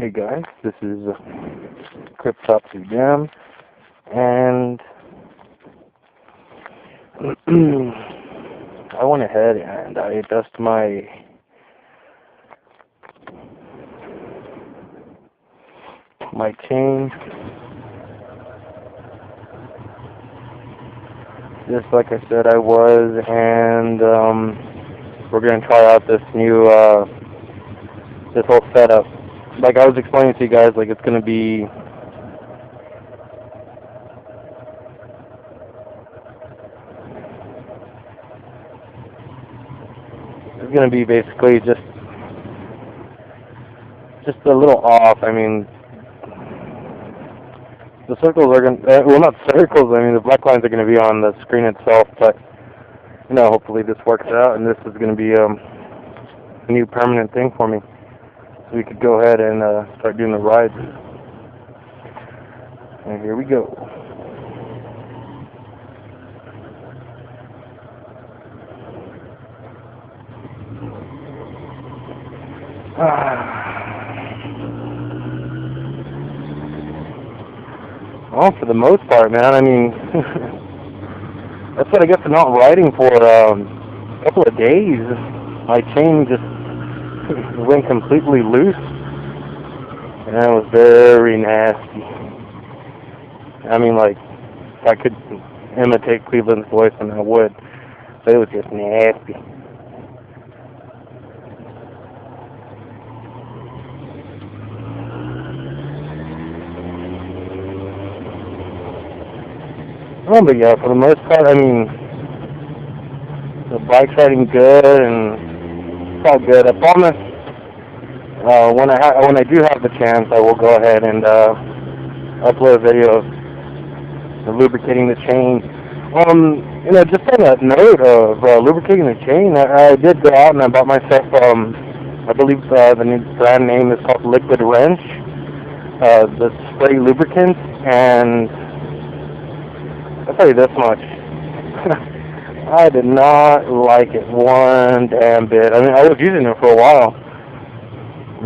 Hey guys, this is Cryptopsy Jam, and I went ahead and I dusted my chain, just like I said I was, and we're gonna try out this new this whole setup. Like I was explaining to you guys, like it's gonna be basically just a little off. I mean, the circles are gonna well, not circles. I mean, the black lines are gonna be on the screen itself, but hopefully this works out, and this is gonna be a new permanent thing for me. So we could go ahead and start doing the rides. And here we go. Well, for the most part, man, I mean, that's what I get for not riding for a couple of days. My chain just went completely loose, and it was very nasty. I mean, like, if I could imitate Cleveland's voice, then I would, but it was just nasty. Oh, but yeah, for the most part, I mean, the bike's riding good, and it's all good. I promise, when I do have the chance, I will go ahead and upload a video of lubricating the chain. Just on that note of lubricating the chain, I did go out and I bought myself, I believe the new brand name is called Liquid Wrench, the spray lubricant, and I'll tell you this much. I did not like it one damn bit. I mean, I was using it for a while,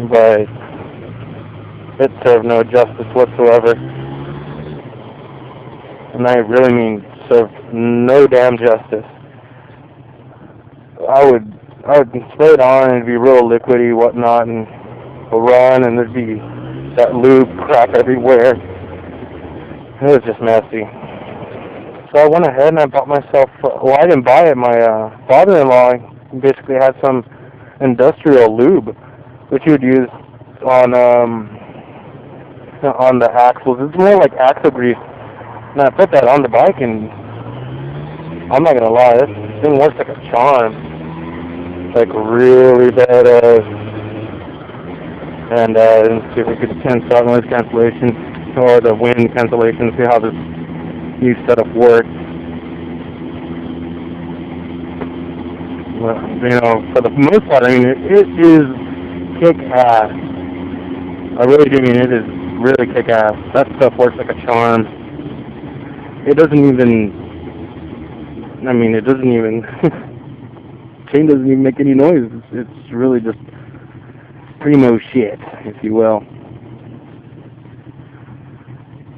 but it served no justice whatsoever. And I really mean served no damn justice. I would spray it on and it'd be real liquidy, whatnot, and run, and there'd be that lube crap everywhere. It was just messy. So I went ahead and I bought myself, well, I didn't buy it, my father-in-law basically had some industrial lube, which you would use on the axles. It's more like axle grease. And I put that on the bike, and I'm not going to lie, this thing works like a charm. Like really badass. And let's see if we could start noise cancellation, or the wind cancellation, see how this new setup works. Well, for the most part, I mean, it is kick-ass. I really do mean it is really kick-ass. That stuff works like a charm. It doesn't even, chain doesn't even make any noise. It's really just primo shit, if you will.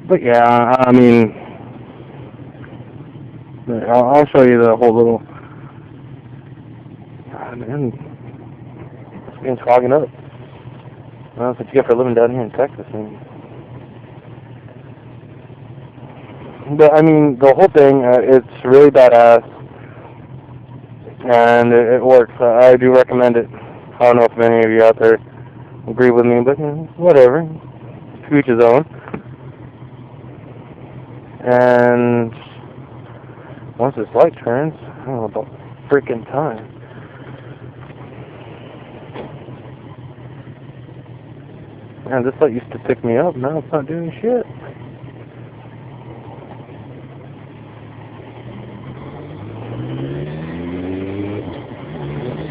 But yeah, I mean, I'll show you the whole little. Man, it's been clogging up. Well, that's what you get for living down here in Texas. But I mean, the whole thing, it's really badass, and it works. I do recommend it. I don't know if many of you out there agree with me, but whatever. To each his own. And once this light turns, I don't know about freaking time. Man, this light used to pick me up. Now it's not doing shit.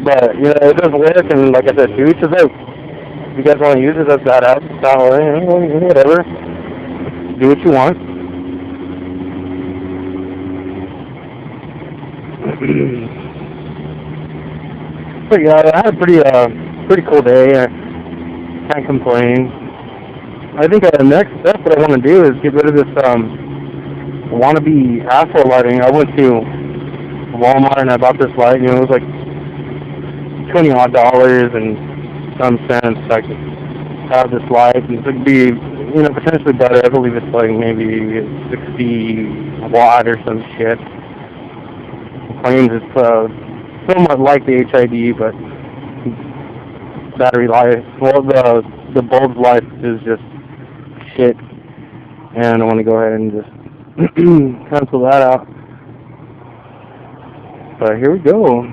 But, it does work, and like I said, to each his own. If you guys want to use it, that's that out. Whatever. Do what you want. But yeah, I had a pretty cool day. I can't complain. I think the next step that I want to do is get rid of this wannabe asphalt lighting. I went to Walmart and I bought this light. You know, it was like $20 odd and some cents. I could have this light, and it would be, you know, potentially better. I believe it's like maybe 60 watt or some shit. It claims it's somewhat like the HID, but battery life, well, the bulb's life is just shit, and I want to go ahead and just cancel that out. But here we go.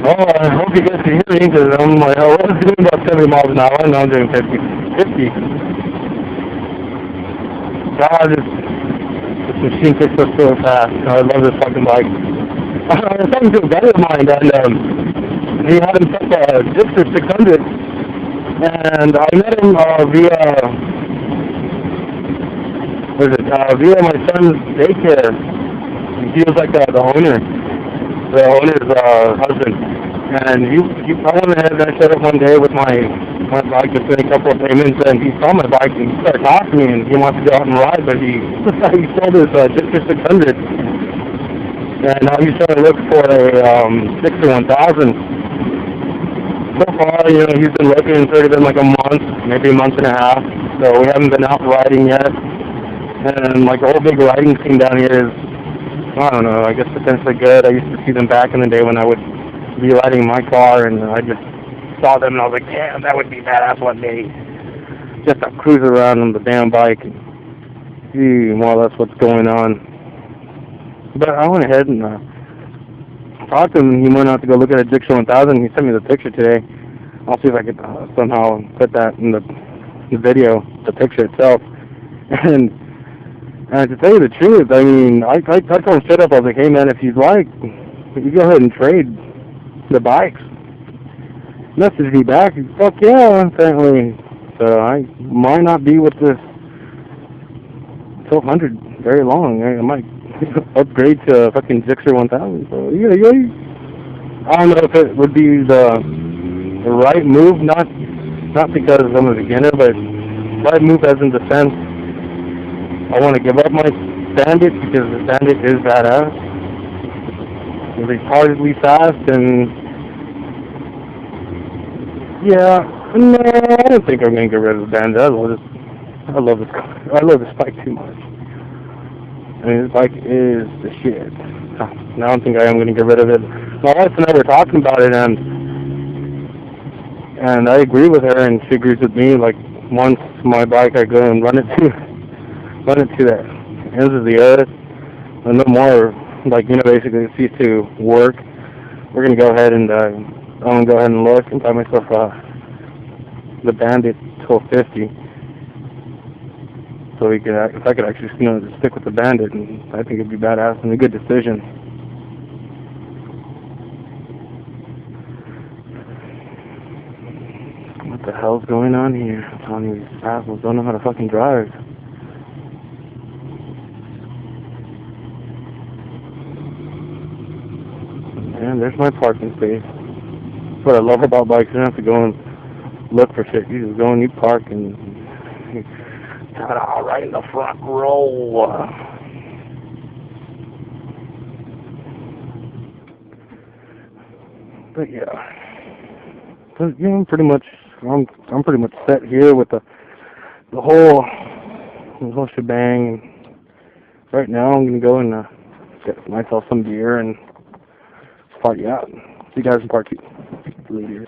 Oh, I hope you guys can hear me, because I'm like, I was doing about 70 miles an hour, and now I'm doing 50. God, this machine picks up so fast. I love this fucking bike. I was talking to a buddy of mine, and he had himself a Gipster 600, and I met him via my son's daycare. He was like the owner's husband, and I went ahead and I showed up one day with my bike, just doing a couple of payments, and he saw my bike and he started talking to me, and he wanted to go out and ride, but he sold his Gipster 600, and now he's trying to look for a Gipster 1000. So far, you know, he's been looking. It's already been like a month, maybe a month and a half, so we haven't been out riding yet. And like the whole big riding scene down here is, I don't know, I guess potentially good. I used to see them back in the day when I would be riding my car, and I just saw them and I was like, damn, that would be badass one day. Just to cruise around on the damn bike and see more or less what's going on. But I went ahead and talked to him. He went out to go look at a Gipster 1000. He sent me the picture today. I'll see if I could somehow put that in the video, the picture itself. And to tell you the truth, I mean, I told him straight up, I was like, hey man, if you'd like, you go ahead and trade the bikes. Messaged me back, fuck yeah, apparently. So I might not be with this 1200 very long. I might upgrade to a fucking Gipster 1000. So yeah, I don't know if it would be the right move, not because I'm a beginner, but right move as in the sense I want to give up my Bandit, because the Bandit is badass. It's retardedly fast, and yeah, no, I don't think I'm gonna get rid of the Bandit. I love this car. I love this bike too much. I mean, this bike is the shit. I don't think I am gonna get rid of it. My wife and I were talking about it, and I agree with her, and she agrees with me. Like, once my bike, I go and run it to the ends of the earth, and no more, like, you know, basically cease to work. We're gonna go ahead and I'm gonna go ahead and look and buy myself the Bandit 1250, so we could, if I could actually, you know, just stick with the Bandit, and I think it'd be badass and a good decision. What the hell's going on here? I'm telling you, these assholes don't know how to fucking drive. And there's my parking space. That's what I love about bikes. You don't have to go and look for shit. You just go and you park, and you have it all right in the front row. But yeah, I'm pretty much set here with the whole shebang. Right now, I'm gonna go and get myself some beer and party out. See you guys in part 2 later.